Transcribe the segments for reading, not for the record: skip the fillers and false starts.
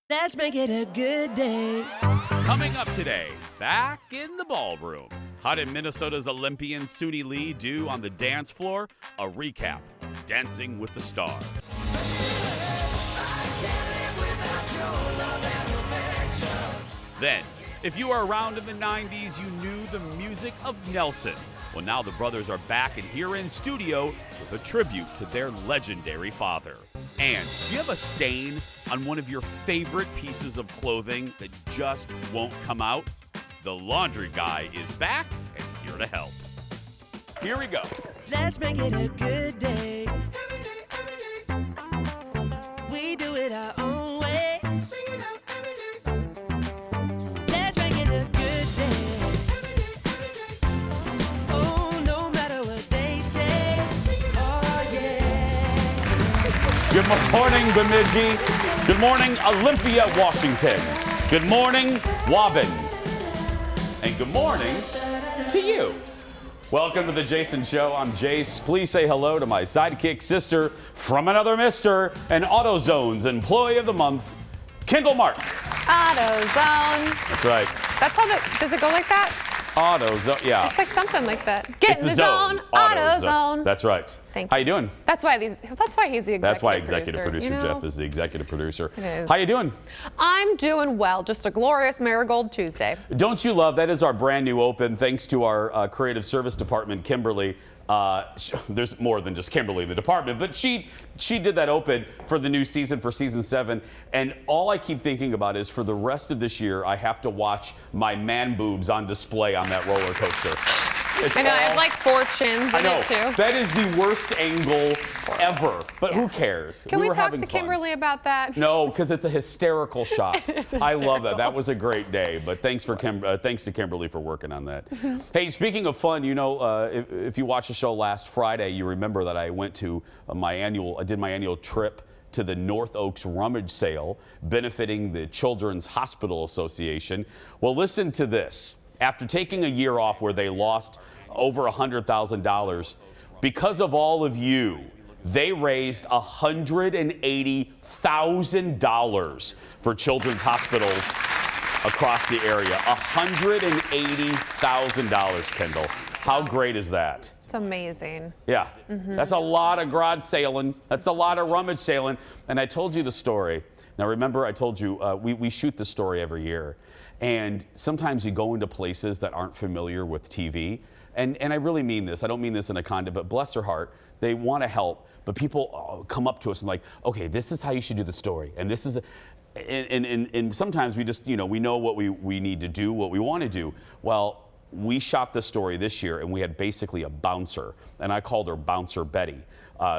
Let's make it a good day. Coming up today, back in the ballroom. How did Minnesota's Olympian Suni Lee do on the dance floor? A recap of Dancing with the Stars. Then, if you were around in the 90s, you knew the music of Nelson. Well, now the brothers are back and here in studio with a tribute to their legendary father. And do you have a stain on one of your favorite pieces of clothing that just won't come out? The laundry guy is back and here to help. Here we go. Let's make it a good day. We do it our own way. Let's make it a good day. Oh, no matter what they say. Oh, yeah. Good morning, Bemidji. Good morning, Olympia, Washington. Good morning, Waban. And good morning to you. Welcome to the Jason Show. I'm Jace. Please say hello to my sidekick sister from another mister and AutoZone's Employee of the Month, Kendall Mark. AutoZone. That's right. That's how does it go like that? AutoZone, yeah. It's like something like that. Get It's in the zone. zone. AutoZone. That's right. Thank How you. you doing? That's why he's the executive That's why executive producer you know? Jeff is the executive producer. It is. How you doing? I'm doing well. Just a glorious Marigold Tuesday. Don't you love that is our brand new open, thanks to our creative service department, Kimberly. There's more than just Kimberly in the department, but she did that open for the new season, for season 7. And all I keep thinking about is for the rest of this year, I have to watch my man boobs on display on that roller coaster. I know, I have like 4 chins in it too. That is the worst angle ever, but who cares? Can we were talk having to fun. Kimberly about that? No, because it's a hysterical shot. It is I love that. hysterical. That was a great day. But thanks to Kimberly for working on that. Hey, speaking of fun, you know, if you watched the show last Friday, you remember that I went to I did my annual trip to the North Oaks rummage sale, benefiting the Children's Hospital Association. Well, listen to this. After taking a year off where they lost over $100,000, because of all of you, they raised $180,000 for children's hospitals across the area. $180,000, Kendall. How great is that? It's amazing. Yeah, That's a lot of garage sailing. That's a lot of rummage sailing. And I told you the story. Now remember, I told you we shoot the story every year. And sometimes you go into places that aren't familiar with TV. And I really mean this. I don't mean this in a condom, but bless her heart, they want to help. But people come up to us and like, okay, this is how you should do the story. And this is, and sometimes we just, we know what we need to do, what we want to do. Well, we shot this story this year and we had basically a bouncer. And I called her Bouncer Betty.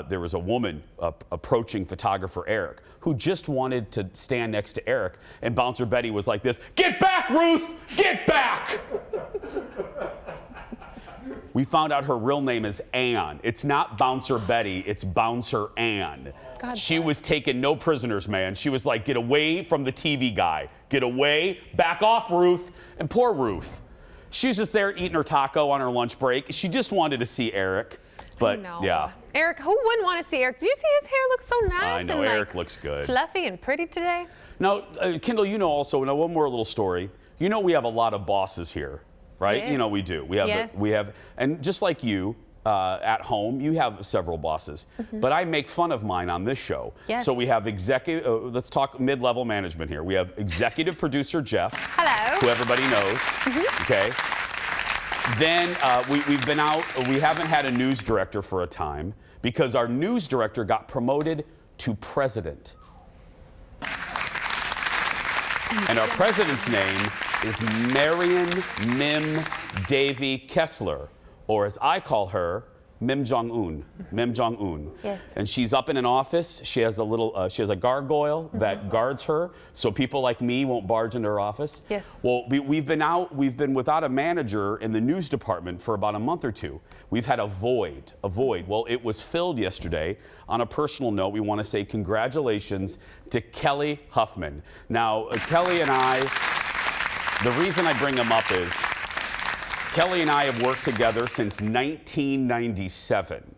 There was a woman approaching photographer Eric who just wanted to stand next to Eric. And Bouncer Betty was like this, "Get back, Ruth, get back." We found out her real name is Ann. It's not Bouncer Betty, it's Bouncer Ann. She was taking no prisoners, man. She was like, "Get away from the TV guy. Get away, back off, Ruth." And poor Ruth. She was just there eating her taco on her lunch break. She just wanted to see Eric. But yeah. Eric, who wouldn't want to see Eric? Do you see his hair looks so nice? I know, and Eric looks good. Fluffy and pretty today. Now, Kendall, also, now one more little story. We have a lot of bosses here, right? Yes. We do. We have, and just like you, at home, you have several bosses. But I make fun of mine on this show. Yes. So we have let's talk mid-level management here. We have executive producer Jeff. Hello. Who everybody knows. Okay. Then we've been out, we haven't had a news director for a time because our news director got promoted to president. And our president's name is Marion Mim Davy Kessler, or as I call her, Mim Jong-un. Mim Jong-un. Yes. And she's up in an office. She has a gargoyle that guards her, so people like me won't barge into her office. Yes. Well, we've been without a manager in the news department for about a month or two. We've had a void. Well, it was filled yesterday. On a personal note, we want to say congratulations to Kelly Huffman. Now, Kelly and I, the reason I bring him up is Kelly and I have worked together since 1997.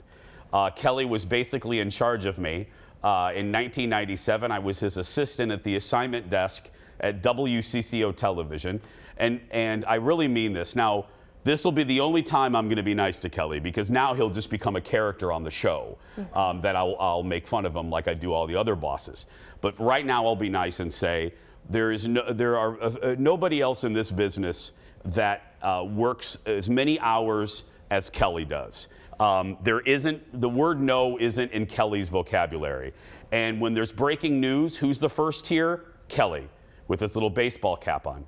Kelly was basically in charge of me In 1997, I was his assistant at the assignment desk at WCCO Television. And I really mean this. Now, this will be the only time I'm going to be nice to Kelly, because now he'll just become a character on the show that I'll make fun of him like I do all the other bosses. But right now I'll be nice and say there are nobody else in this business that works as many hours as Kelly does. The word no isn't in Kelly's vocabulary. And when there's breaking news, who's the first here? Kelly, with his little baseball cap on.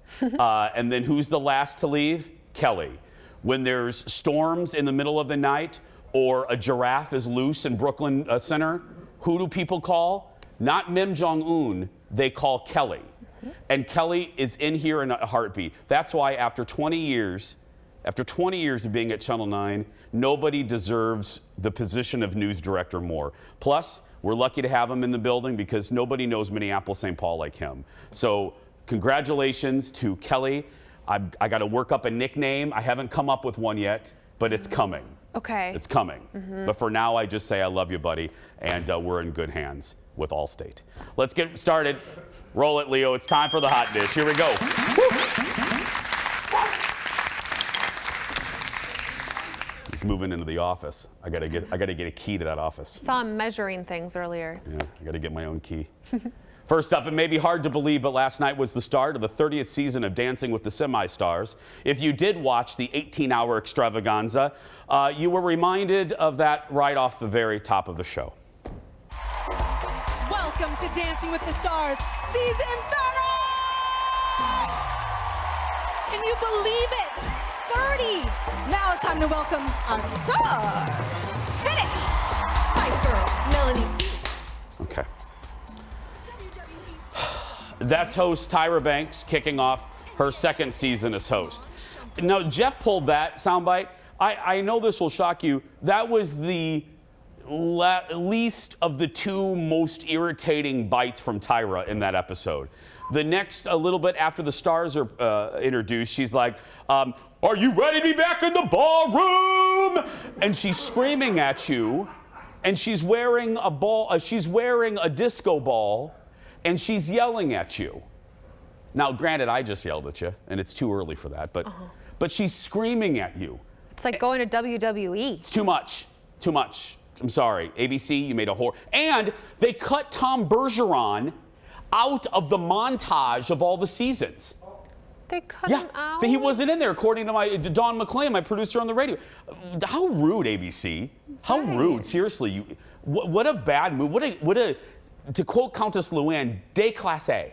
And then who's the last to leave? Kelly. When there's storms in the middle of the night or a giraffe is loose in Brooklyn Center, who do people call? Not Kim Jong-un, they call Kelly. And Kelly is in here in a heartbeat. That's why after 20 years of being at Channel 9, nobody deserves the position of news director more. Plus, we're lucky to have him in the building because nobody knows Minneapolis-St. Paul like him. So congratulations to Kelly. I got to work up a nickname. I haven't come up with one yet, but it's coming. Okay. It's coming. But for now, I just say I love you, buddy, and we're in good hands with Allstate. Let's get started. Roll it, Leo. It's time for the hot dish. Here we go. He's moving into the office. I gotta get a key to that office. Saw him measuring things earlier. Yeah, I gotta get my own key. First up, it may be hard to believe, but last night was the start of the 30th season of Dancing with the Semi-Stars. If you did watch the 18-hour extravaganza, you were reminded of that right off the very top of the show. Welcome to Dancing with the Stars, Season 30! Can you believe it? 30! Now it's time to welcome our stars. Hit it! Spice Girl, Melanie C. Okay. That's host Tyra Banks kicking off her second season as host. Now, Jeff pulled that soundbite. I know this will shock you. That was the least of the two most irritating bites from Tyra in that episode. The next, a little bit after the stars are introduced, she's like, are you ready to be back in the ballroom? And she's screaming at you, and she's wearing a ball, she's wearing a disco ball, and she's yelling at you. Now, granted, I just yelled at you, and it's too early for that, but she's screaming at you. It's like going to WWE. It's too much. Too much. I'm sorry. ABC, you made a horror. And they cut Tom Bergeron out of the montage of all the seasons. They cut him out? He wasn't in there, according to Don McClain, my producer on the radio. How rude, ABC. How rude. Seriously. What a bad move. What a, to quote Countess Luann, déclassé.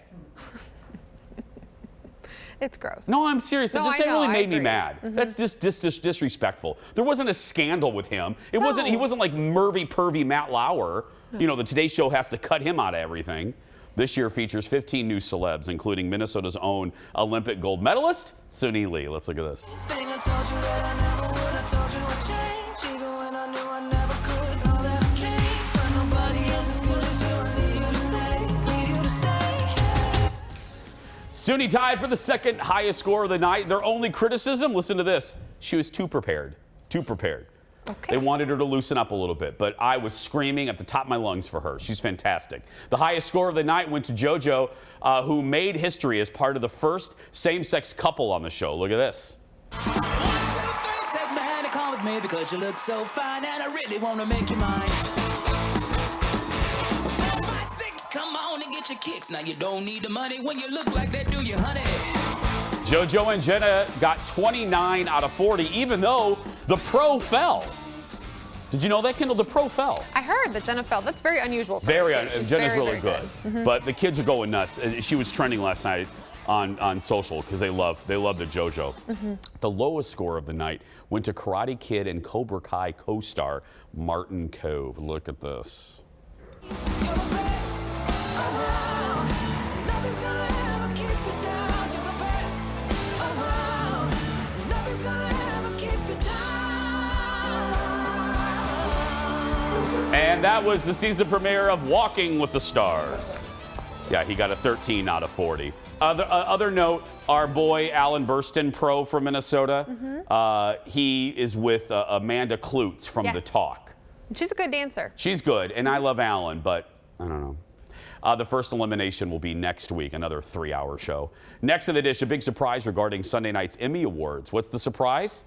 It's gross. No, I'm serious. No, This I know, really I made me agree. mad. That's just disrespectful. There wasn't a scandal with him. He wasn't like Mervy Pervy Matt Lauer. You know, the Today Show has to cut him out of everything. This year features 15 new celebs, including Minnesota's own Olympic gold medalist, Suni Lee. Let's look at this. Thing I told you that I never would. I told you I'd change, even when I knew I never could. Know that I can't find nobody else as good as you. I need you to stay, need you to stay. Suni tied for the second highest score of the night. Their only criticism, listen to this, she was too prepared. Too prepared. Okay. They wanted her to loosen up a little bit, but I was screaming at the top of my lungs for her. She's fantastic. The highest score of the night went to JoJo, who made history as part of the first same-sex couple on the show. Look at this. 1, 2, 3, take my hand and come with me because you look so fine and I really want to make you mine. 4, 5, 6, come on and get your kicks. Now you don't need the money when you look like that, do you, honey? JoJo and Jenna got 29 out of 40, even though the pro fell. Did you know that, Kendall? The pro fell. I heard that Jenna fell. That's very unusual. Jenna's very, really very good. But the kids are going nuts. She was trending last night on social because they love the JoJo. The lowest score of the night went to Karate Kid and Cobra Kai co-star Martin Kove. Look at this. You're the best around. Nothing's gonna ever keep you down. You're the best around. Nothing's gonna ever keep you down. And that was the season premiere of Walking with the Stars. Yeah, he got a 13 out of 40. Other note, our boy Alan Burston, pro from Minnesota, he is with Amanda Klutz from Yes. The Talk. She's a good dancer. She's good, and I love Alan, but I don't know. The first elimination will be next week, another 3-hour show. Next in the dish, a big surprise regarding Sunday night's Emmy Awards. What's the surprise?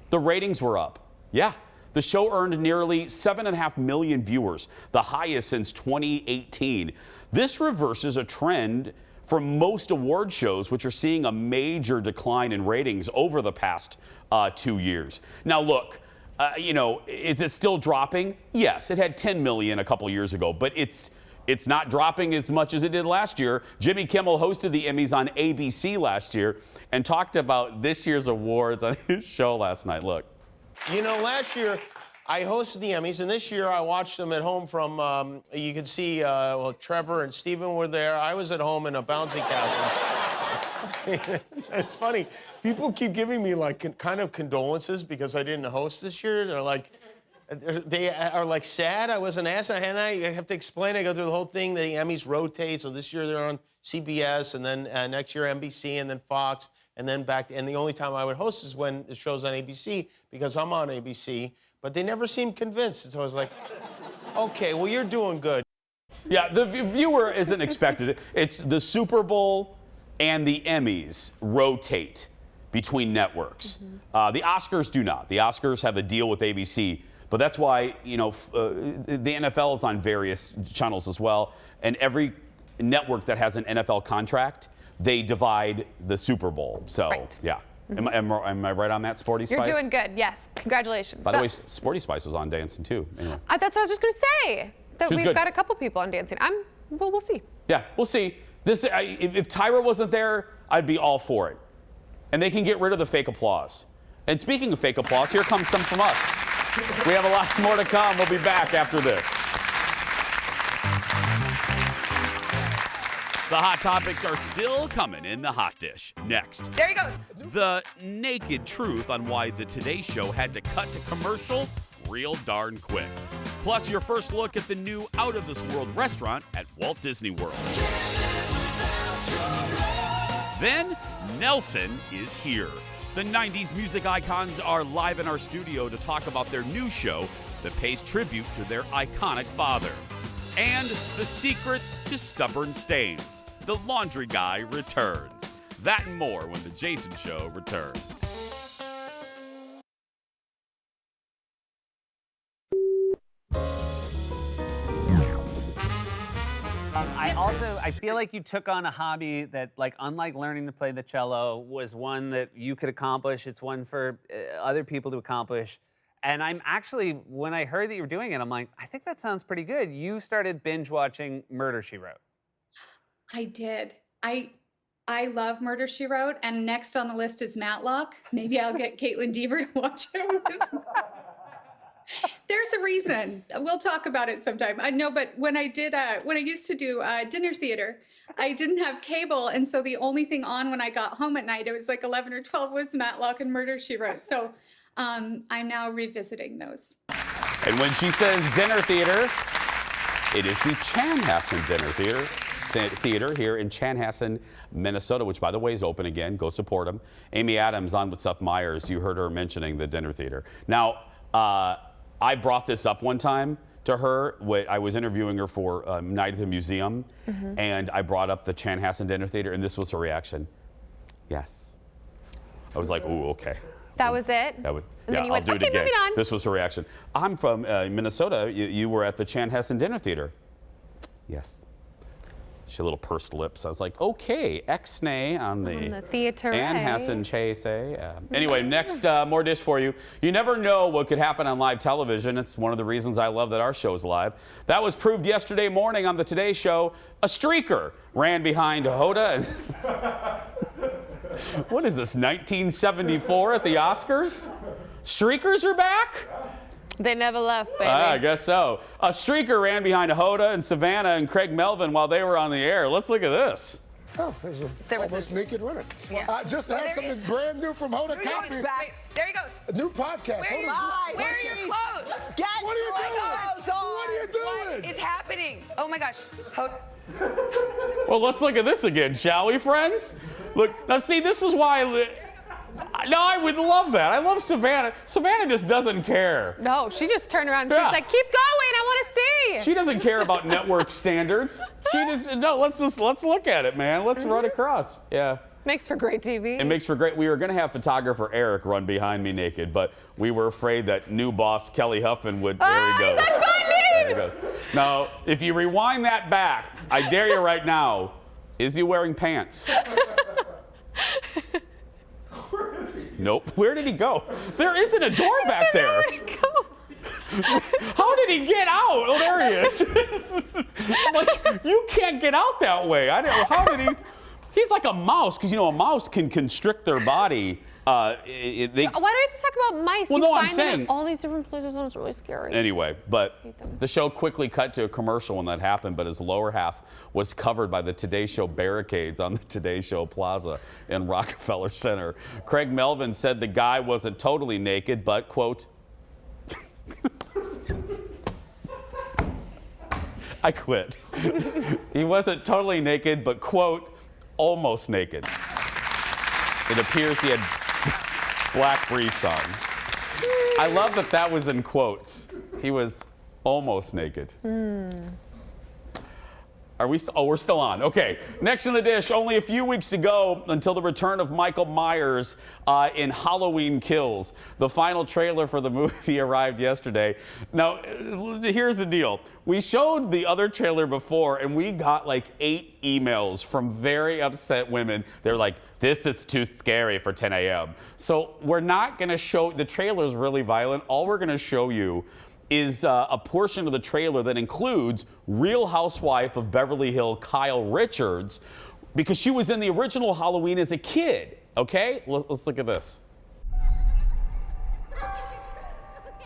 The ratings were up. Yeah, the show earned nearly 7.5 million viewers, the highest since 2018. This reverses a trend for most award shows, which are seeing a major decline in ratings over the past 2 years. Now, look, is it still dropping? Yes, it had 10 million a couple years ago, but it's not dropping as much as it did last year. Jimmy Kimmel hosted the Emmys on ABC last year and talked about this year's awards on his show last night. Look. You know, last year I hosted the Emmys, and this year I watched them at home from, you could see, Trevor and Stephen were there. I was at home in a bouncy castle. It's funny. People keep giving me, like, kind of condolences because I didn't host this year. They are like sad I wasn't asked. And I have to explain. I go through the whole thing. The Emmys rotate. So this year they're on CBS, and then next year NBC, and then Fox, and then back. And the only time I would host is when the show's on ABC because I'm on ABC. But they never seemed convinced. And so I was like, okay, well, you're doing good. Yeah, the viewer isn't expected. It's the Super Bowl and the Emmys rotate between networks. The Oscars do not. The Oscars have a deal with ABC. But that's why, the NFL is on various channels as well. And every network that has an NFL contract, they divide the Super Bowl. So, Right. yeah. Am I right on that, Sporty Spice? You're doing good. Yes. Congratulations. By the way, Sporty Spice was on Dancing, too. Anyway. That's what I was just going to say. That She was we've good. got a couple people on Dancing. Well, we'll see. Yeah, we'll see. If Tyra wasn't there, I'd be all for it. And they can get rid of the fake applause. And speaking of fake applause, here comes some from us. We have a lot more to come. We'll be back after this. The hot topics are still coming in the hot dish. Next, There he goes. the naked truth on why the Today Show had to cut to commercial real darn quick. Plus, your first look at the new out-of-this-world restaurant at Walt Disney World. Then, Nelson is here. The 90s music icons are live in our studio to talk about their new show that pays tribute to their iconic father. And the secrets to stubborn stains. The laundry guy returns. That and more when The Jason Show returns. I feel like you took on a hobby that, like, unlike learning to play the cello, was one that you could accomplish. It's one for other people to accomplish. And I'm actually, when I heard that you were doing it, I'm like, I think that sounds pretty good. You started binge watching Murder, She Wrote. I did. I love Murder, She Wrote, and next on the list is Matlock. Maybe I'll get Caitlin Deaver to watch it. There's a reason. We'll talk about it sometime. I know, but when I used to do dinner theater, I didn't have cable, and so the only thing on when I got home at night, it was like 11 or 12, was Matlock and Murder, She Wrote. So I'm now revisiting those. And when she says dinner theater, it is the Chanhassen Dinner Theater here in Chanhassen, Minnesota, which, by the way, is open again. Go support them. Amy Adams on with Seth Meyers. You heard her mentioning the dinner theater. Now, I brought this up one time to her. I was interviewing her for Night at the Museum, and I brought up the Chanhassen Dinner Theater, and this was her reaction. Yes. I was like, ooh, okay. That was it? That was, And then yeah, you I'll went, do okay, it again. moving on. This was her reaction. I'm from Minnesota. You were at the Chanhassen Dinner Theater. Yes. She had little pursed lips. I was like, okay, ex-nay on the theater. Chanhassen Chase. Anyway, next, more dish for you. You never know what could happen on live television. It's one of the reasons I love that our show is live. That was proved yesterday morning on the Today Show. A streaker ran behind Hoda. What is this, 1974 at the Oscars? Streakers are back? They never left, baby. I guess so. A streaker ran behind Hoda and Savannah and Craig Melvin while they were on the air. Let's look at this. Oh, there's almost naked women. Yeah. I just had something brand new from Hoda Kotb. Wait, there he goes. A new podcast. Where are your clothes? What are you doing? What are you doing? What is happening? Oh my gosh. Well, let's look at this again, shall we, friends? Look, now see, this is why No, I would love that. I love Savannah. Savannah just doesn't care. No, she just turned around and Yeah. she's like, keep going, I want to see. She doesn't care about network standards. She just, no, let's look at it, man. Let's run across. Yeah. Makes for great TV. It makes for great. We were going to have photographer Eric run behind me naked, but we were afraid that new boss Kelly Huffman would. There he goes. There he goes. Now, if you rewind that back, I dare you right now, is he wearing pants? Nope. Where did he go? There isn't a door back there. Where did he go? How did he get out? Oh, there he is. I'm like, you can't get out that way. I don't know. How did he? He's like a mouse, because you know a mouse can constrict their body. Why do we have to talk about mice? Well, you no, I'm find them saying- in all these different places and it's really scary. Anyway, but the show quickly cut to a commercial when that happened, but his lower half was covered by the Today Show barricades on the Today Show Plaza in Rockefeller Center. Craig Melvin said the guy wasn't totally naked, but, quote, I quit. He wasn't totally naked, but, quote, almost naked. It appears he had black briefs on. I love that that was in quotes. He was almost naked. Are we still? Oh, we're still on. Okay. Next in the dish, only a few weeks to go until the return of Michael Myers in Halloween Kills. The final trailer for the movie arrived yesterday. Now, here's the deal. We showed the other trailer before, and we got like 8 emails from very upset women. They're like, this is too scary for 10 a.m. So we're not going to show, the trailer's really violent. All we're going to show you is a portion of the trailer that includes Real Housewife of Beverly Hills, Kyle Richards, because she was in the original Halloween as a kid, okay? Let's look at this.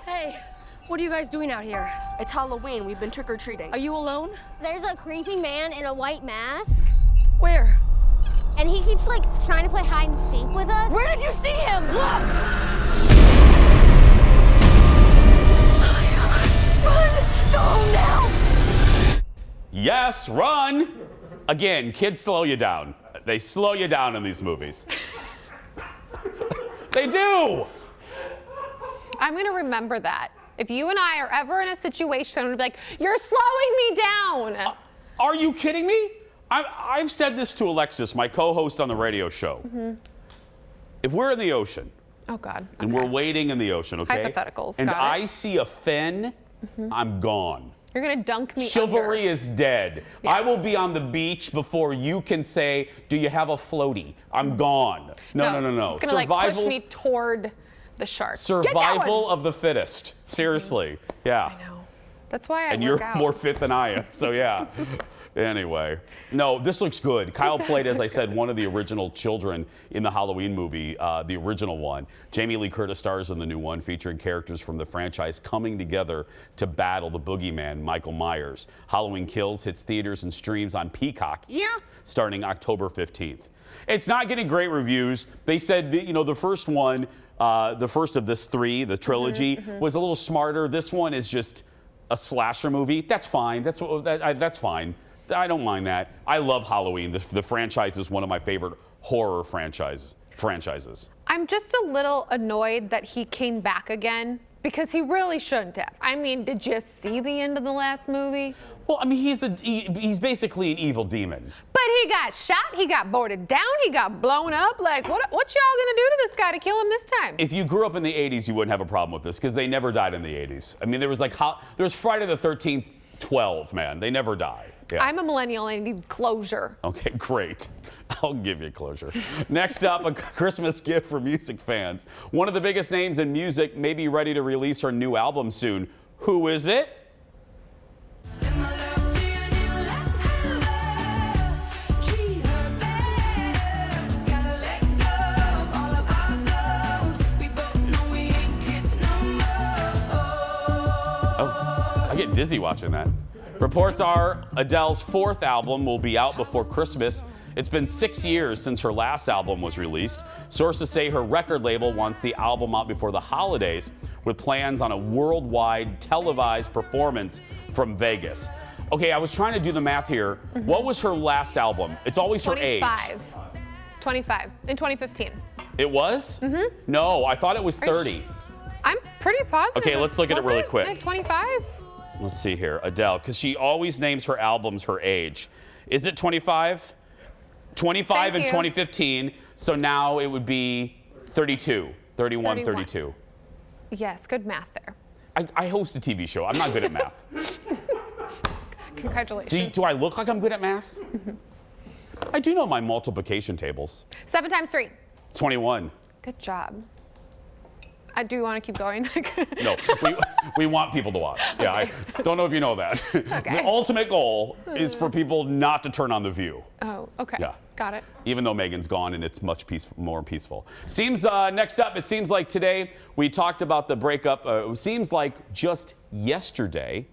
Hey, what are you guys doing out here? It's Halloween. We've been trick-or-treating. Are you alone? There's a creepy man in a white mask, Where? and he keeps like trying to play hide and seek with us. Where did you see him? Look! Run! Go home now! Yes, run! Again, kids slow you down. They slow you down in these movies. They do! I'm going to remember that. If you and I are ever in a situation, I'm going to be like, you're slowing me down. Are you kidding me? I've said this to Alexis, my co-host on the radio show. If we're in the ocean, Oh, God. and we're waiting in the ocean, okay? Hypotheticals, And got it. I see a fin, I'm gone. You're going to dunk me Chivalry under. is dead. Yes. I will be on the beach before you can say, do you have a floaty? I'm gone. No. It's going to like push me toward the shark. Survival of the fittest. Seriously. Yeah. I know. That's why I And work you're out. more fit than I am. So yeah. Anyway, no, this looks good. Kyle played, as I said, one of the original children in the Halloween movie, the original one. Jamie Lee Curtis stars in the new one, featuring characters from the franchise coming together to battle the boogeyman, Michael Myers. Halloween Kills hits theaters and streams on Peacock, starting October 15th. It's not getting great reviews. They said, that, you know, the first one, the first of this 3, the trilogy, was a little smarter. This one is just a slasher movie. That's fine. That's fine. I don't mind that. I love Halloween. The franchise is one of my favorite horror franchises. I'm just a little annoyed that he came back again because he really shouldn't have. I mean, did you see the end of the last movie? Well, I mean, he's basically an evil demon. But he got shot, he got boarded down, he got blown up. Like, what y'all gonna do to this guy to kill him this time? If you grew up in the 80s, you wouldn't have a problem with this because they never died in the 80s. I mean, there was Friday the 13th 12, man. They never die. Yeah. I'm a millennial and I need closure. Okay, great. I'll give you closure. Next up, a Christmas gift for music fans. One of the biggest names in music may be ready to release her new album soon. Who is it? Oh, I get dizzy watching that. Reports are Adele's 4th album will be out before Christmas. It's been 6 years since her last album was released. Sources say her record label wants the album out before the holidays, with plans on a worldwide televised performance from Vegas. Okay, I was trying to do the math here. What was her last album? It's always her age. 25. In 2015. It was? Mm-hmm. No, I thought it was 30. I'm pretty positive. Okay, let's look at it really quick. Like 25? Let's see here. Adele, because she always names her albums her age. Is it 25? 25 in 2015. So now it would be 32, 31, 32. Yes, good math there. I host a TV show. I'm not good at math. Congratulations. Do I look like I'm good at math? I do know my multiplication tables. 7 times 3. 21. Good job. Do you want to keep going? No, we want people to watch. Yeah, I don't know if you know that. Okay. The ultimate goal is for people not to turn on The View. Oh, okay. Yeah. Got it. Even though Megan's gone and it's much more peaceful. Seems next up, it seems like today we talked about the breakup. It seems like just yesterday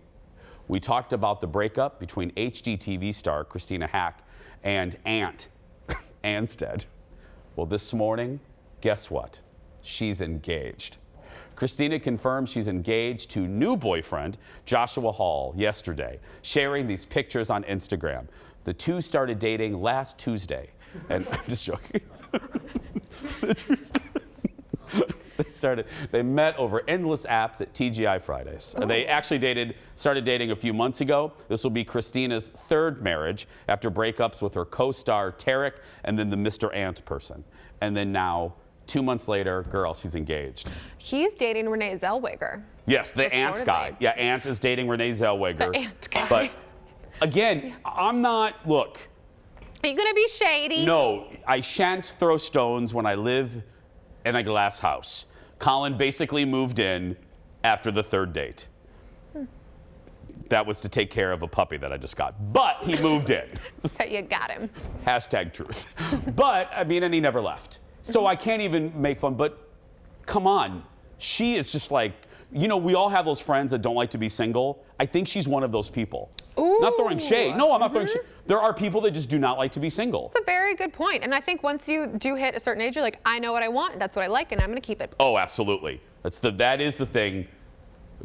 we talked about the breakup between HGTV star Christina Hack and Ant Anstead. Well, this morning, guess what? She's engaged. Christina confirmed she's engaged to new boyfriend Joshua Hall yesterday, sharing these pictures on Instagram. The two started dating last Tuesday, and I'm just joking. They met over endless apps at TGI Fridays. They actually started dating a few months ago. This will be Christina's third marriage after breakups with her co-star Tarek and then the Mr. Ant person. And then now, 2 months later, girl, she's engaged. He's dating Renee Zellweger. Yes, the Ant guy. Yeah, Ant is dating Renee Zellweger. The Ant guy. But again, I'm not, look. Are you gonna be shady? No, I shan't throw stones when I live in a glass house. Colin basically moved in after the third date. That was to take care of a puppy that I just got. But he moved in. So you got him. Hashtag truth. But, I mean, and he never left. So I can't even make fun, but come on. She is just like, you know, we all have those friends that don't like to be single. I think she's one of those people. Ooh. Not throwing shade. No, I'm not throwing shade. There are people that just do not like to be single. That's a very good point. And I think once you do hit a certain age, you're like, I know what I want, that's what I like, and I'm gonna keep it. Oh, absolutely. That is the thing.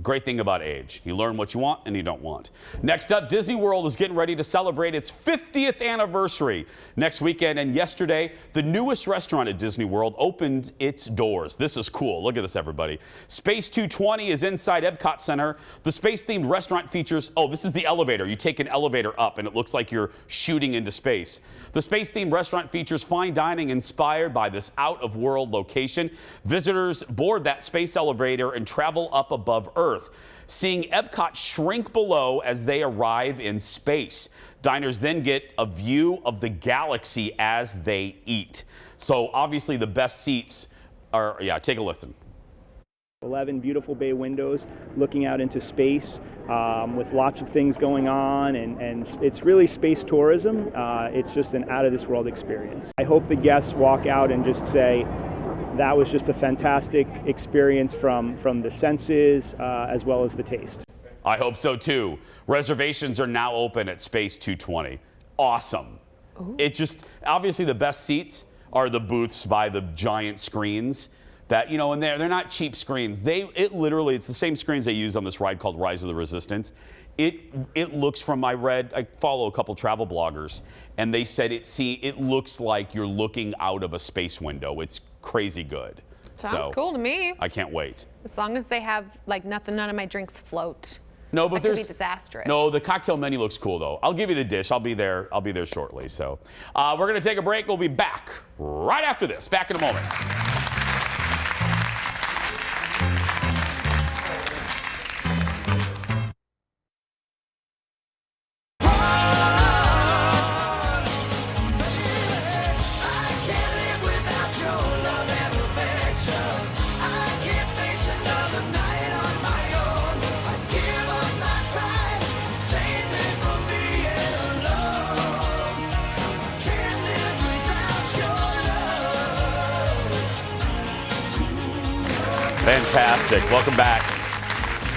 Great thing about age. You learn what you want and you don't want. Next up, Disney World is getting ready to celebrate its 50th anniversary next weekend. And yesterday, the newest restaurant at Disney World opened its doors. This is cool. Look at this, everybody. Space 220 is inside Epcot Center. The space-themed restaurant features, oh, this is the elevator. You take an elevator up and it looks like you're shooting into space. The space-themed restaurant features fine dining inspired by this out-of-world location. Visitors board that space elevator and travel up above Earth, seeing Epcot shrink below as they arrive in space. Diners then get a view of the galaxy as they eat. So obviously the best seats are, yeah, take a listen. 11 beautiful bay windows looking out into space with lots of things going on, and it's really space tourism. It's just an out-of-this-world experience. I hope the guests walk out and just say, that was just a fantastic experience from the senses as well as the taste. I hope so too. Reservations are now open at Space 220. Awesome. Ooh. It just, obviously the best seats are the booths by the giant screens. That, you know, and they're not cheap screens. It's the same screens they use on this ride called Rise of the Resistance. It looks I follow a couple travel bloggers, and they said it looks like you're looking out of a space window. It's crazy good. Sounds cool to me. I can't wait. As long as they have like none of my drinks float. No, but that could be disastrous. No, the cocktail menu looks cool though. I'll give you the dish. I'll be there shortly. So we're gonna take a break. We'll be back right after this. Back in a moment. Fantastic. Welcome back.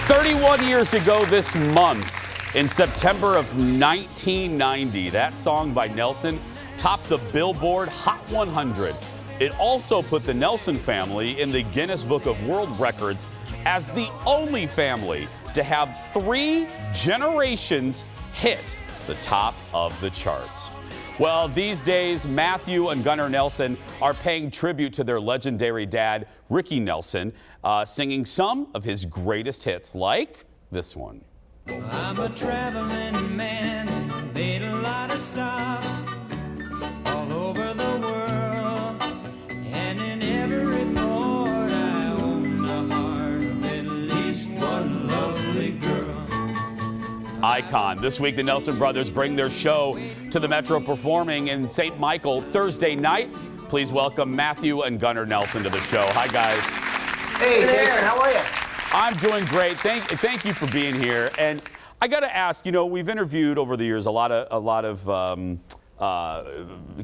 31 years ago this month, in September of 1990, that song by Nelson topped the Billboard Hot 100. It also put the Nelson family in the Guinness Book of World Records as the only family to have 3 generations hit the top of the charts. Well, these days, Matthew and Gunnar Nelson are paying tribute to their legendary dad, Ricky Nelson, singing some of his greatest hits, like this one. I'm a traveling man, made a lot of stops all over the world, and in every port I own the heart of at least one lovely girl. Icon. This week, the Nelson brothers bring their show to the Metro performing in St. Michael Thursday night. Please welcome Matthew and Gunnar Nelson to the show. Hi, guys. Hey, Jason, how are you? I'm doing great. Thank you for being here. And I got to ask, you know, we've interviewed over the years a lot of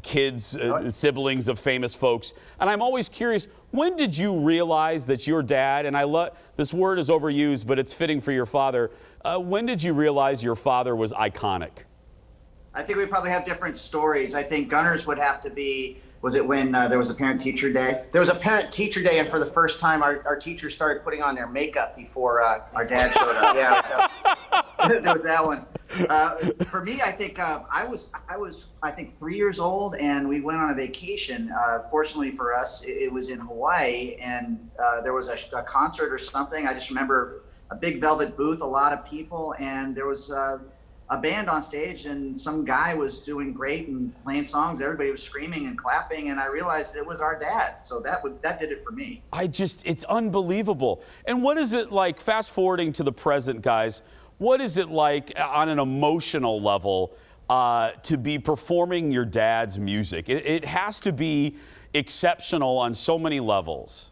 kids, siblings of famous folks, and I'm always curious, when did you realize that your dad, and I love, this word is overused, but it's fitting for your father, when did you realize your father was iconic? I think we probably have different stories. I think Gunnar's would have to be, was it when there was a parent-teacher day? There was a parent-teacher day, and for the first time, our teachers started putting on their makeup before our dad showed up. Yeah, there was that one. For me, I think I was 3 years old, and we went on a vacation. Fortunately for us, it was in Hawaii, and there was a concert or something. I just remember a big velvet booth, a lot of people, and there was a band on stage, and some guy was doing great and playing songs. Everybody was screaming and clapping, and I realized it was our dad. So that did it for me. It's unbelievable. And what is it like, fast forwarding to the present, guys, what is it like on an emotional level to be performing your dad's music? It has to be exceptional on so many levels.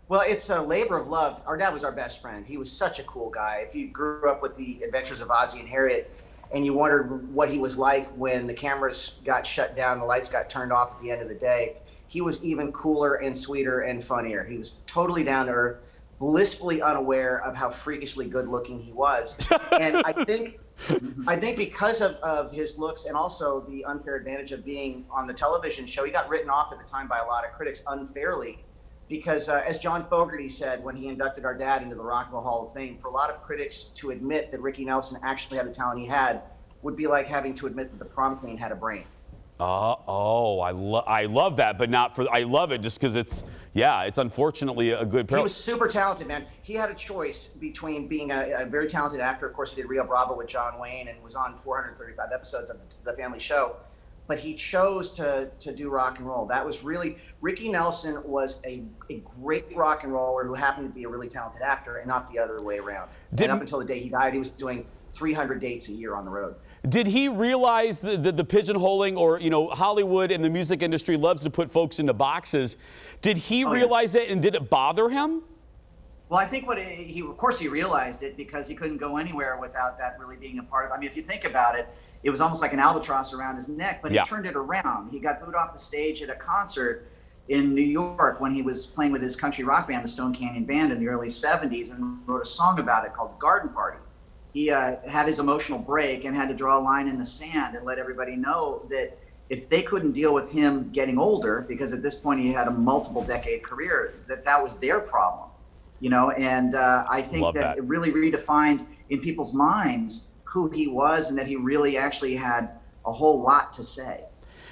Well, it's a labor of love. Our dad was our best friend. He was such a cool guy. If you grew up with the Adventures of Ozzie and Harriet, and you wondered what he was like when the cameras got shut down, the lights got turned off at the end of the day, he was even cooler and sweeter and funnier. He was totally down to earth, blissfully unaware of how freakishly good looking he was. And I think because of his looks and also the unfair advantage of being on the television show, he got written off at the time by a lot of critics unfairly. Because as John Fogerty said when he inducted our dad into the Rock and Roll Hall of Fame, for a lot of critics to admit that Ricky Nelson actually had the talent he had would be like having to admit that the prom queen had a brain. I love that, but not for, I love it just because it's unfortunately a good parallel. He was super talented, man. He had a choice between being a very talented actor. Of course, he did Rio Bravo with John Wayne and was on 435 episodes of the family show. But he chose to do rock and roll. That was really, Ricky Nelson was a great rock and roller who happened to be a really talented actor and not the other way around. And up until the day he died, he was doing 300 dates a year on the road. Did he realize the pigeonholing, or, you know, Hollywood and the music industry loves to put folks into boxes. Did he realize it, and did it bother him? Well, I think of course he realized it, because he couldn't go anywhere without that really being a part of it. I mean, if you think about it, it was almost like an albatross around his neck, but he turned it around. He got booed off the stage at a concert in New York when he was playing with his country rock band, the Stone Canyon Band, in the early 70s, and wrote a song about it called Garden Party. He had his emotional break and had to draw a line in the sand and let everybody know that if they couldn't deal with him getting older, because at this point he had a multiple decade career, that was their problem, you know. And I think that it really redefined in people's minds who he was, and that he really actually had a whole lot to say.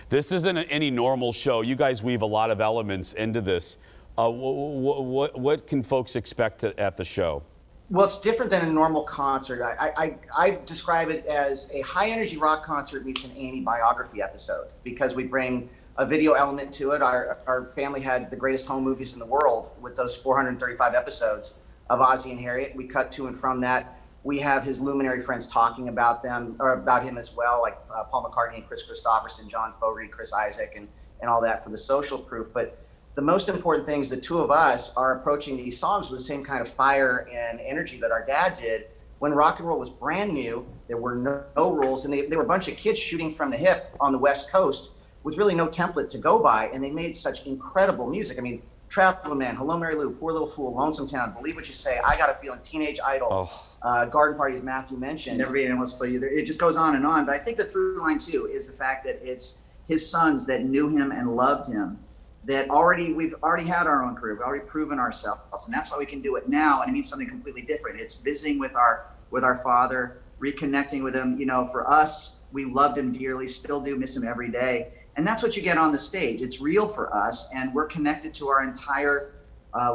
This isn't any normal show. You guys weave a lot of elements into this. What can folks expect at the show? Well, it's different than a normal concert. I describe it as a high-energy rock concert meets an Emmy biography episode, because we bring a video element to it. Our family had the greatest home movies in the world with those 435 episodes of Ozzie and Harriet. We cut to and from that. We have his luminary friends talking about them, or about him as well, like Paul McCartney and Chris Christopherson, John Fogerty, Chris Isaac, and all that for the social proof. But the most important thing is the two of us are approaching these songs with the same kind of fire and energy that our dad did. When rock and roll was brand new, there were no rules, and they were a bunch of kids shooting from the hip on the West Coast with really no template to go by, and they made such incredible music. I mean, Traveling Man, Hello Mary Lou, Poor Little Fool, Lonesome Town, Believe What You Say, I Got a Feeling, Teenage Idol, Garden Party, as Matthew mentioned, Never Be Anyone Else But You. It just goes on and on. But I think the through line too is the fact that it's his sons that knew him and loved him, that we've already had our own career, we've already proven ourselves, and that's why we can do it now. And it means something completely different. It's visiting with our father, reconnecting with him. You know, for us, We loved him dearly, still do miss him every day. And that's what you get on the stage. It's real for us, and we're connected to our entire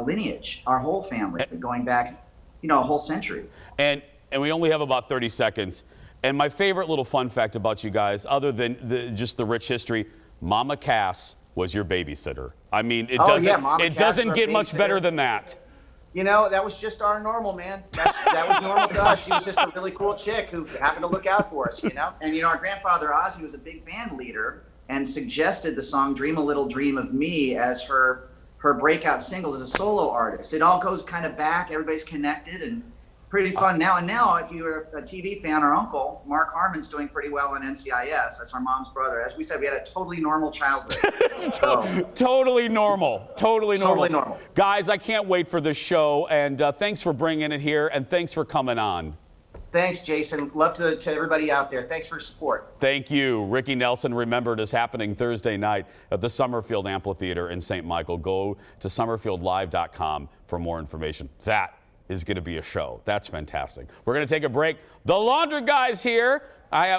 lineage, our whole family, going back, a whole century. And we only have about 30 seconds. And my favorite little fun fact about you guys, other than just the rich history, Mama Cass was your babysitter. I mean, it doesn't get much better than that. That was just our normal, man. That was normal to us. She was just a really cool chick who happened to look out for us, And, our grandfather, Ozzy, was a big band leader and suggested the song Dream a Little Dream of Me as her breakout single as a solo artist. It all goes kind of back. Everybody's connected and pretty fun now. And now, if you're a TV fan, our uncle, Mark Harmon's doing pretty well on NCIS. That's our mom's brother. As we said, we had a totally normal childhood. Totally normal. Totally normal. Guys, I can't wait for this show. And thanks for bringing it here. And thanks for coming on. Thanks, Jason. Love to everybody out there. Thanks for your support. Thank you. Ricky Nelson Remembered is happening Thursday night at the Summerfield Amphitheater in St. Michael. Go to summerfieldlive.com for more information. That is going to be a show. That's fantastic. We're going to take a break. The laundry guy's here.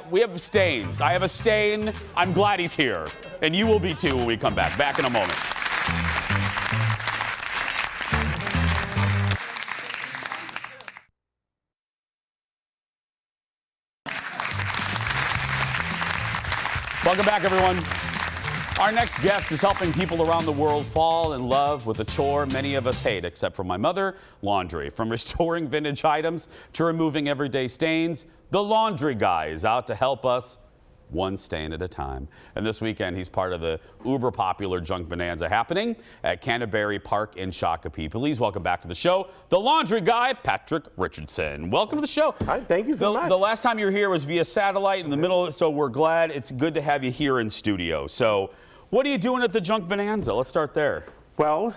We have stains. I have a stain. I'm glad he's here. And you will be too when we come back. Back in a moment. Welcome back, everyone. Our next guest is helping people around the world fall in love with a chore many of us hate, except for my mother, laundry. From restoring vintage items to removing everyday stains, the laundry guy is out to help us one stain at a time. And this weekend, he's part of the uber popular Junk Bonanza happening at Canterbury Park in Shakopee. Please welcome back to the show, the laundry guy, Patrick Richardson. Welcome to the show. Hi, thank you so much. The last time you were here was via satellite in the middle, so we're glad. It's good to have you here in studio. So what are you doing at the Junk Bonanza? Let's start there. Well,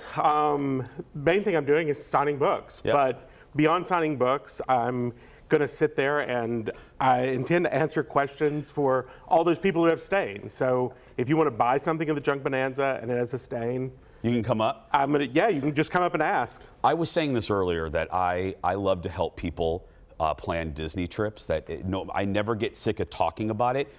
main thing I'm doing is signing books. Yep. But beyond signing books, I'm going to sit there and I intend to answer questions for all those people who have stains. So if you want to buy something in the Junk Bonanza and it has a stain, you can come up? You can just come up and ask. I was saying this earlier that I love to help people plan Disney trips. I never get sick of talking about it.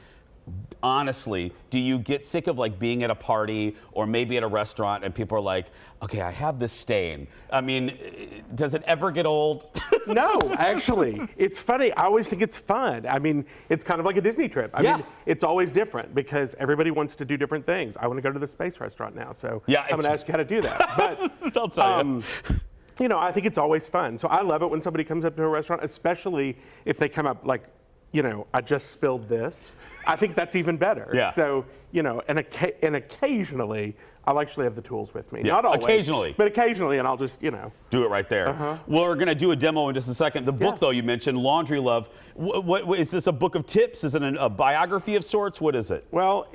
Honestly, do you get sick of being at a party or maybe at a restaurant and people are like, okay, I have this stain? I mean, does it ever get old? No, actually. It's funny. I always think it's fun. I mean, it's kind of like a Disney trip. I mean, it's always different because everybody wants to do different things. I want to go to the space restaurant now, so I'm going to ask you how to do that. But I'll tell you. I think it's always fun. So I love it when somebody comes up to a restaurant, especially if they come up I just spilled this. I think that's even better. Yeah. So, and occasionally, I'll actually have the tools with me. Yeah. Not always. Occasionally. But occasionally, and I'll just, do it right there. Uh-huh. Well, we're going to do a demo in just a second. The book, though, you mentioned, Laundry Love. What is this, a book of tips? Is it a biography of sorts? What is it? Well,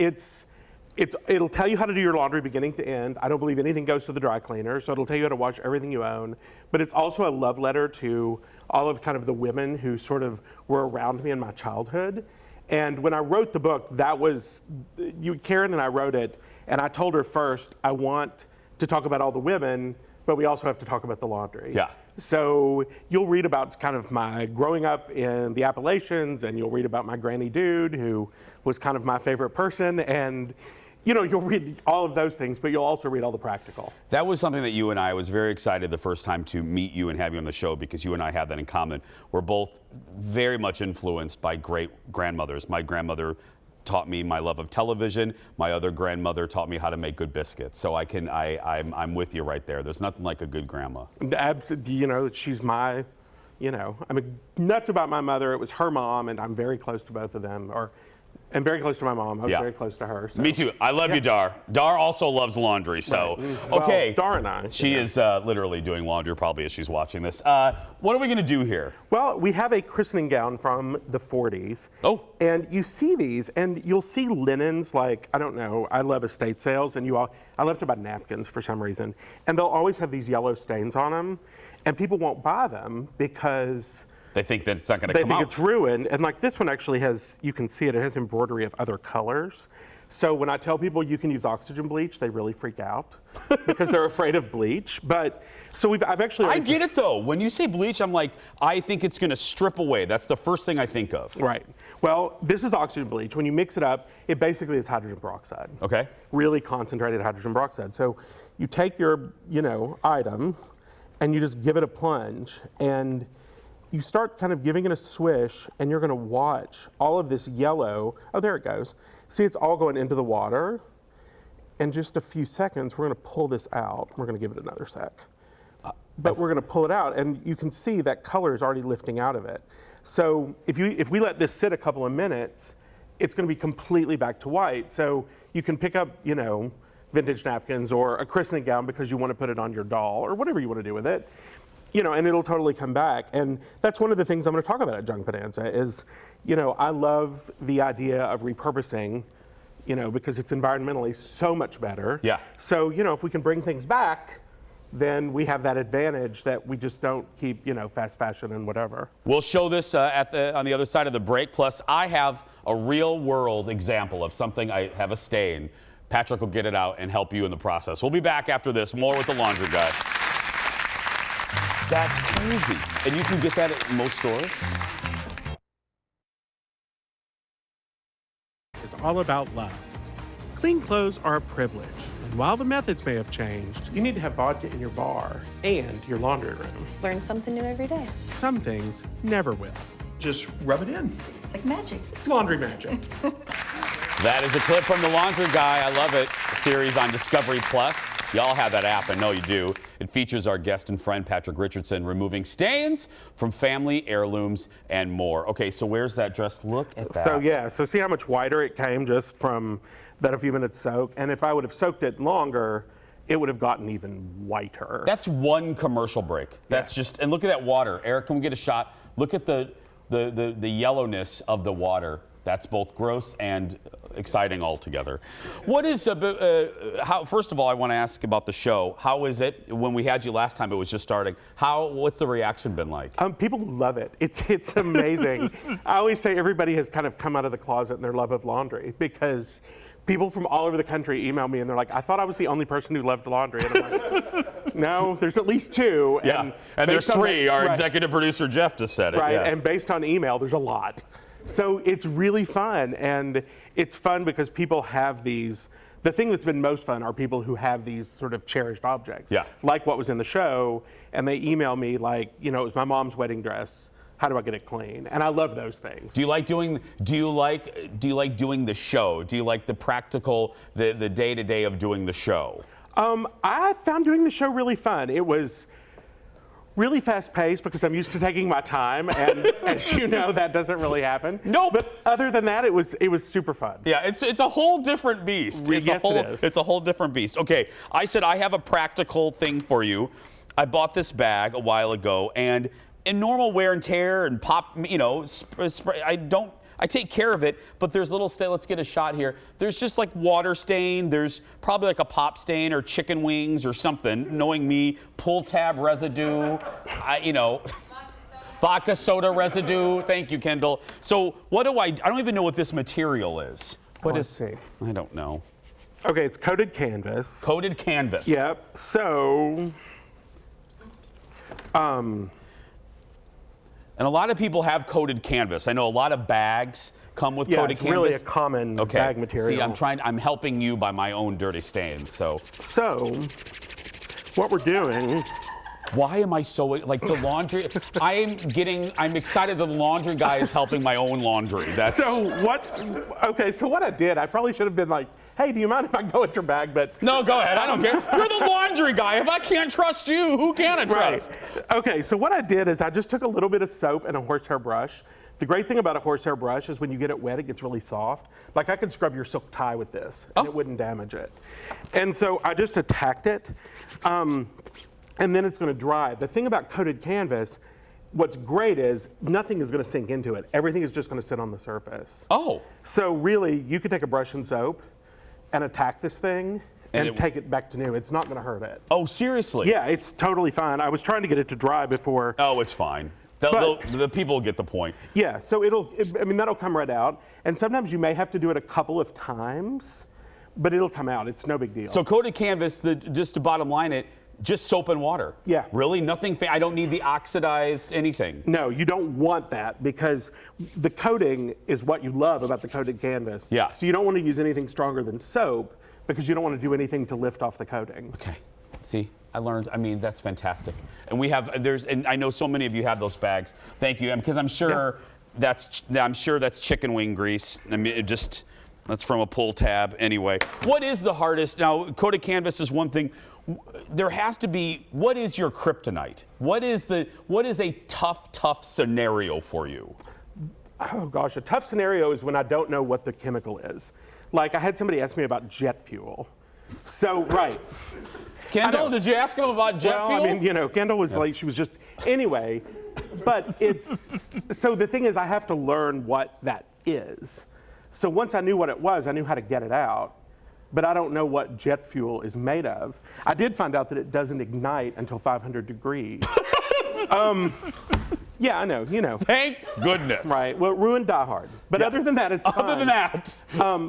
it'll tell you how to do your laundry beginning to end. I don't believe anything goes to the dry cleaner, so it'll tell you how to wash everything you own. But it's also a love letter to all of kind of the women who sort of were around me in my childhood. And when I wrote the book, Karen and I wrote it, and I told her first, I want to talk about all the women, but we also have to talk about the laundry. Yeah. So you'll read about kind of my growing up in the Appalachians, and you'll read about my granny dude, who was kind of my favorite person, and you'll read all of those things, but you'll also read all the practical. That was something that you and I was very excited the first time to meet you and have you on the show, because you and I have that in common. We're both very much influenced by great grandmothers. My grandmother taught me my love of television. My other grandmother taught me how to make good biscuits. So I'm with you right there. There's nothing like a good grandma. Absolutely. She's my, I'm nuts about my mother. It was her mom, and I'm very close to both of them. And very close to my mom. I was very close to her. So. Me too. I love you, Dar. Dar also loves laundry. So, Well, okay. Dar and I. She is literally doing laundry probably as she's watching this. What are we going to do here? Well, we have a christening gown from the 40s. Oh. And you see these, and you'll see linens like, I don't know, I love estate sales, and I love to buy napkins for some reason. And they'll always have these yellow stains on them. And people won't buy them because they think that it's not going to come out. They think it's ruined. And this one actually has, you can see it has embroidery of other colors. So when I tell people you can use oxygen bleach, they really freak out because they're afraid of bleach. But so I've actually. I get it though. When you say bleach, I'm like, I think it's going to strip away. That's the first thing I think of. Right. Well, this is oxygen bleach. When you mix it up, it basically is hydrogen peroxide. Okay. Really concentrated hydrogen peroxide. So you take your, item and you just give it a plunge and you start kind of giving it a swish and you're gonna watch all of this yellow, oh, there it goes. See, it's all going into the water. In just a few seconds, we're gonna pull this out. We're gonna give it another sec. But we're gonna pull it out and you can see that color is already lifting out of it. So if we let this sit a couple of minutes, it's going to be completely back to white. So you can pick up, vintage napkins or a christening gown because you want to put it on your doll or whatever you want to do with it, and it'll totally come back. And that's one of the things I'm going to talk about at Junk Bonanza is, I love the idea of repurposing, because it's environmentally so much better. Yeah. So, if we can bring things back, then we have that advantage that we just don't keep, fast fashion and whatever. We'll show this on the other side of the break. Plus, I have a real-world example of something I have a stain. Patrick will get it out and help you in the process. We'll be back after this. More with the laundry guy. That's crazy. And you can get that at most stores? It's all about love. Clean clothes are a privilege. And while the methods may have changed, you need to have vodka in your bar and your laundry room. Learn something new every day. Some things never will. Just rub it in. It's like magic. It's laundry magic. That is a clip from The Laundry Guy. I love it. A series on Discovery Plus. Y'all have that app. I know you do. It features our guest and friend Patrick Richardson removing stains from family heirlooms and more. Okay, so where's that dress? Look at that. So see how much whiter it came just from that a few minutes soak, and if I would have soaked it longer, it would have gotten even whiter. That's one commercial break. That's just, and look at that water. Eric, can we get a shot? Look at the yellowness of the water. That's both gross and exciting altogether. What is, first of all, I want to ask about the show. How is it? When we had you last time, it was just starting. What's the reaction been like? People love it. It's amazing. I always say everybody has kind of come out of the closet in their love of laundry because people from all over the country email me and they're like, I thought I was the only person who loved laundry. And I'm like, no, there's at least two. Yeah, and there's three. Our executive producer, Jeff, just said it. Right, yeah. And based on email, there's a lot. So it's really fun, and it's fun because people have these, the thing that's been most fun are people who have these sort of cherished objects. Yeah. Like what was in the show, and they email me like, it was my mom's wedding dress. How do I get it clean? And I love those things. Do you like doing the show? Do you like the practical, the day-to-day of doing the show? I found doing the show really fun. It was really fast-paced because I'm used to taking my time, and as you know, that doesn't really happen. Nope. But other than that, it was super fun. Yeah, it's a whole different beast. Yes, it is. It's a whole different beast. Okay, I said I have a practical thing for you. I bought this bag a while ago, and in normal wear and tear and pop, I take care of it, but there's little let's get a shot here. There's just like water stain. There's probably like a pop stain or chicken wings or something. Knowing me, pull tab residue, vodka soda residue. Thank you, Kendall. So what do I don't even know what this material is. Let's see. I don't know. Okay, it's coated canvas. Coated canvas. Yep. So, and a lot of people have coated canvas. I know a lot of bags come with coated canvas. Yeah, it's really a common bag material. See, I'm helping you by my own dirty stains. So what we're doing. Why am I so, like the laundry? I'm excited that the laundry guy is helping my own laundry. So what I did, I probably should have been like, hey, do you mind if I go at your bag? But no, go ahead. I don't care. You're the laundry guy. If I can't trust you, who can I trust? Right. Okay, so what I did is I just took a little bit of soap and a horsehair brush. The great thing about a horsehair brush is when you get it wet, it gets really soft. Like I could scrub your silk tie with this, and it wouldn't damage it. And so I just attacked it, and then it's going to dry. The thing about coated canvas, what's great is nothing is going to sink into it. Everything is just going to sit on the surface. Oh. So really, you could take a brush and soap and attack this thing and take it back to new. It's not going to hurt it. Oh, seriously? Yeah, it's totally fine. I was trying to get it to dry before. Oh, it's fine. The people get the point. Yeah, so that'll come right out. And sometimes you may have to do it a couple of times, but it'll come out. It's no big deal. So coated canvas, just to bottom line it, Just soap and water. Yeah. Really? Nothing. I don't need the oxidized anything. No, you don't want that because the coating is what you love about the coated canvas. Yeah. So you don't want to use anything stronger than soap because you don't want to do anything to lift off the coating. Okay. See, I learned. I mean, that's fantastic. And we have and I know so many of you have those bags. Thank you, because I'm sure that's chicken wing grease. I mean, that's from a pull tab anyway. What is the hardest? Now, coated canvas is one thing. There has to be. What is your kryptonite? What is a tough scenario for you? Oh gosh, a tough scenario is when I don't know what the chemical is. Like I had somebody ask me about jet fuel. So right. Kendall, did you ask him about jet fuel? I mean, Kendall was like, she was just, anyway, but so the thing is I have to learn what that is. So once I knew what it was, I knew how to get it out, but I don't know what jet fuel is made of. I did find out that it doesn't ignite until 500 degrees. Yeah, I know, Thank goodness. Right, well, it ruined Die Hard. But other than that, it's fine. Other than that.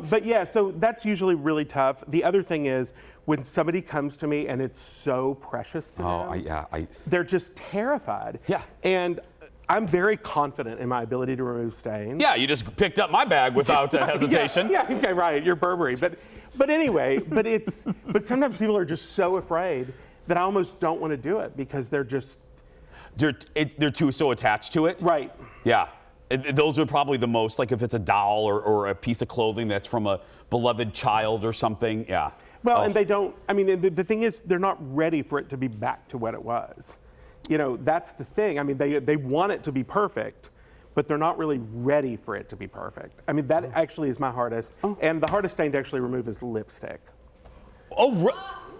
But yeah, so that's usually really tough. The other thing is when somebody comes to me and it's so precious to them, they're just terrified. Yeah. And I'm very confident in my ability to remove stains. Yeah, you just picked up my bag without hesitation. Yeah, okay, right, you're Burberry. But anyway, but sometimes people are just so afraid that I almost don't want to do it because they're just, they're too so attached to it. Right. Yeah. Those are probably the most, like if it's a doll or a piece of clothing that's from a beloved child or something. Yeah. Well, and they don't, I mean, the thing is, they're not ready for it to be back to what it was. That's the thing. I mean, they want it to be perfect, but they're not really ready for it to be perfect. I mean, that actually is my hardest. And the hardest stain to actually remove is lipstick. Oh,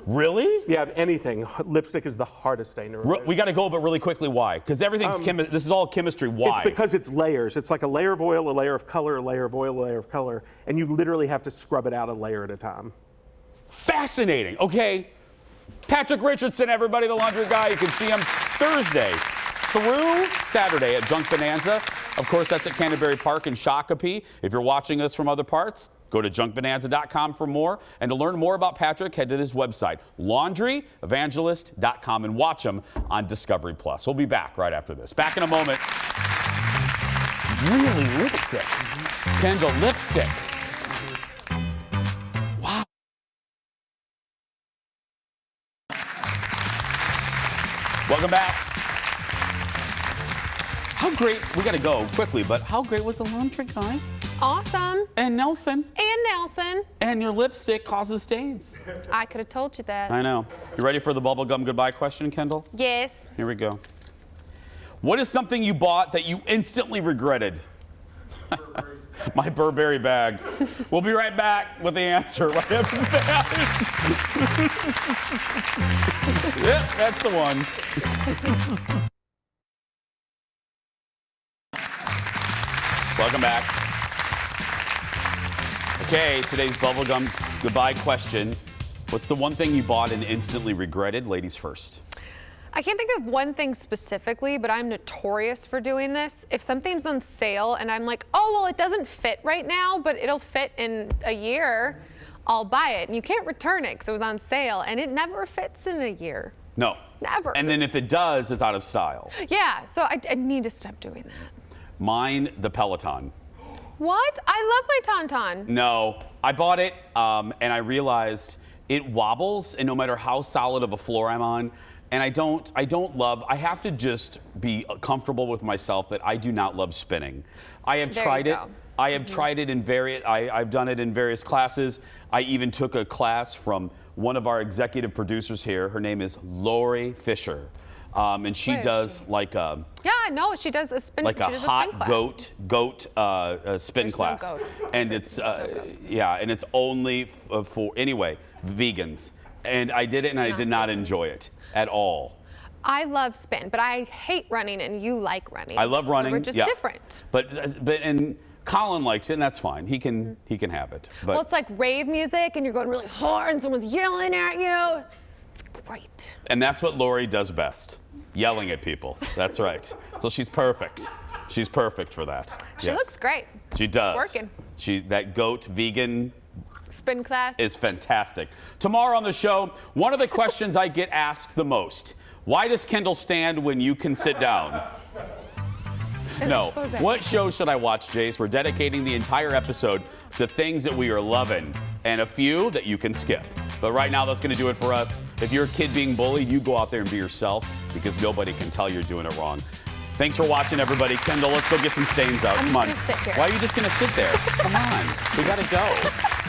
really? Yeah, anything. Lipstick is the hardest stain to remove. We got to go, but really quickly, why? Because everything's this is all chemistry. Why? It's because it's layers. It's like a layer of oil, a layer of color, a layer of oil, a layer of color, and you literally have to scrub it out a layer at a time. Fascinating. Okay. Patrick Richardson, everybody, the laundry guy. You can see him Thursday through Saturday at Junk Bonanza. Of course, that's at Canterbury Park in Shakopee. If you're watching us from other parts, go to junkbonanza.com for more. And to learn more about Patrick, head to his website, laundryevangelist.com, and watch him on Discovery Plus. We'll be back right after this. Back in a moment. Really, lipstick. Kendall, lipstick. Wow. Welcome back. How great, we got to go quickly, but how great was the laundry guy? Awesome. And Nelson. And Nelson. And your lipstick causes stains. I could have told you that. I know. You ready for the bubblegum goodbye question, Kendall? Yes. Here we go. What is something you bought that you instantly regretted? My Burberry bag. We'll be right back with the answer right after that. Yep, that's the one. Welcome back. Okay, today's bubblegum goodbye question. What's the one thing you bought and instantly regretted? Ladies first. I can't think of one thing specifically, but I'm notorious for doing this. If something's on sale and I'm like, oh, well, it doesn't fit right now, but it'll fit in a year, I'll buy it. And you can't return it because it was on sale, and it never fits in a year. No. Never. And then if it does, it's out of style. Yeah, so I need to stop doing that. Mine, the Peloton. What? I love my Tauntaun. No, I bought it and I realized it wobbles, and no matter how solid of a floor I'm on, and I have to just be comfortable with myself that I do not love spinning. I have tried it. I have tried it in I've done it in various classes. I even took a class from one of our executive producers here. Her name is Lori Fisher. And she does like a... Yeah, I know. She does a spin like a hot goat spin class. No goats. And it's, yeah, and it's only for, anyway, vegans. And I did it and I did not enjoy it at all. I love spin, but I hate running and you like running. I love running. So we're just different. And Colin likes it, and that's fine. He can have it. But well, it's like rave music and you're going really hard and someone's yelling at you. It's great. And that's what Lori does best. Yelling at people. That's right. So she's perfect. She's perfect for that. She looks great. She does. It's working. That goat vegan Spin class is fantastic. Tomorrow on the show, one of the questions I get asked the most: why does Kendall stand when you can sit down? No. What show should I watch, Jace? We're dedicating the entire episode to things that we are loving and a few that you can skip. But right now, that's going to do it for us. If you're a kid being bullied, you go out there and be yourself, because nobody can tell you're doing it wrong. Thanks for watching, everybody. Kendall, let's go get some stains out. Come on. Why are you just going to sit there? Come on. We got to go.